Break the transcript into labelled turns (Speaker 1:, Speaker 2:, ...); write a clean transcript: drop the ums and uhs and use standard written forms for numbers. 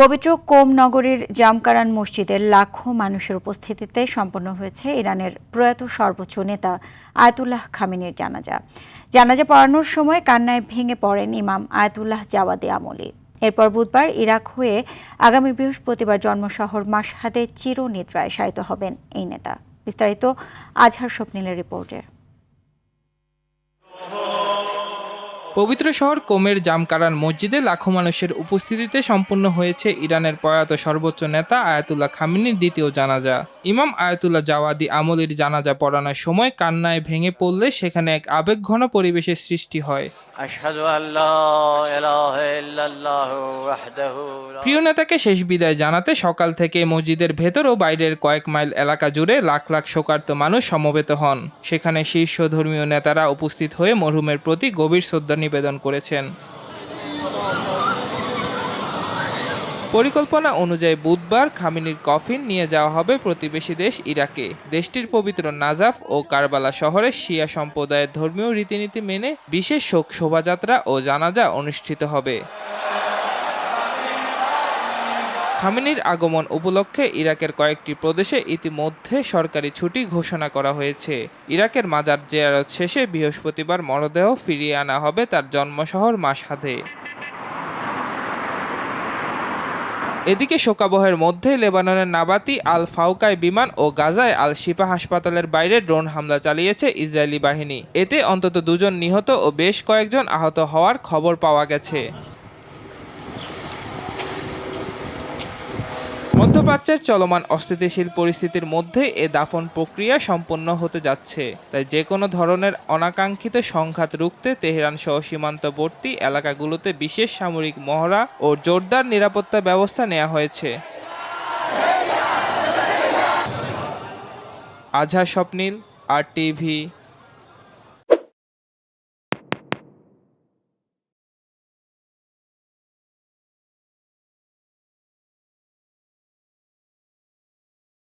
Speaker 1: পবিত্র কোম নগরীর জামকারান মসজিদে লাখো মানুষের উপস্থিতিতে সম্পন্ন হয়েছে ইরানের প্রয়াত সর্বোচ্চ নেতা আয়াতুল্লাহ খামেনির জানাজা। জানাজা পড়ানোর সময় কান্নায় ভেঙে পড়েন ইমাম আয়াতুল্লাহ জাওয়াদি আমলি। এরপর বুধবার ইরাক হয়ে আগামী বৃহস্পতিবার জন্মশহর মাশহাদে চিরনিদ্রায় শায়িত হবেন এই নেতা। বিস্তারিত আজহার স্বপ্নিলের রিপোর্টে।
Speaker 2: পবিত্র শহর কোমের জামকারান মসজিদে লাখো মানুষের উপস্থিতিতে সম্পন্ন হয়েছে ইরানের প্রয়াত সর্বোচ্চ নেতা আয়াতুল্লাহ খামেনির দ্বিতীয় জানাজা। ইমাম আয়াতুল্লাহ জাওয়াদি আমলির জানাজা পড়ানোর সময় কান্নায় ভেঙে পড়লে সেখানে এক আবেগঘন পরিবেশের সৃষ্টি হয়। প্রিয় নেতাকে শেষ বিদায় জানাতে সকাল থেকে মসজিদের ভেতর ও বাইরের কয়েক মাইল এলাকা জুড়ে লাখ লাখ শোকার্ত মানুষ সমবেত হন। সেখানে শীর্ষ ধর্মীয় নেতারা উপস্থিত হয়ে মরহুমের প্রতি গভীর শ্রদ্ধা নিবেদন করেছেন। পরিকল্পনা অনুযায়ী বুধবার খামেনির কফিন নিয়ে যাওয়া হবে প্রতিবেশী দেশ ইরাকে। দেশটির পবিত্র নাজাফ ও কারবালা শহরে শিয়া সম্প্রদায়ের ধর্মীয় রীতিনীতি মেনে বিশেষ শোক শোভাযাত্রা ও জানাজা অনুষ্ঠিত হবে। খামেনির আগমন উপলক্ষে ইরাকের কয়েকটি প্রদেশে ইতিমধ্যে সরকারি ছুটি ঘোষণা করা হয়েছে। ইরাকের মাজার জিয়ারত শেষে বৃহস্পতিবার মরদেহ ফিরিয়ে আনা হবে তার জন্মশহর মাশহাদে। এদিকে শোকাবহের মধ্যে লেবাননের নাবাতি আল ফাউকায় বিমান ও গাজায় আল শিফা হাসপাতালের বাইরে ড্রোন হামলা চালিয়েছে ইসরায়েলি বাহিনী। এতে অন্তত 2 জন নিহত ও বেশ কয়েকজন আহত হওয়ার খবর পাওয়া গেছে। মধ্যপ্রাচ্যের চলমান অস্থিতিশীল পরিস্থিতির মধ্যে এ দাফন প্রক্রিয়া সম্পন্ন হতে যাচ্ছে। তাই যে কোনো ধরনের অনাকাঙ্ক্ষিত সংঘাত রুখতে তেহরান সহ সীমান্তবর্তী এলাকাগুলোতে বিশেষ সামরিক মহড়া ও জোরদার নিরাপত্তা ব্যবস্থা নেওয়া হয়েছে। আজহার স্বপ্নিল, RTV।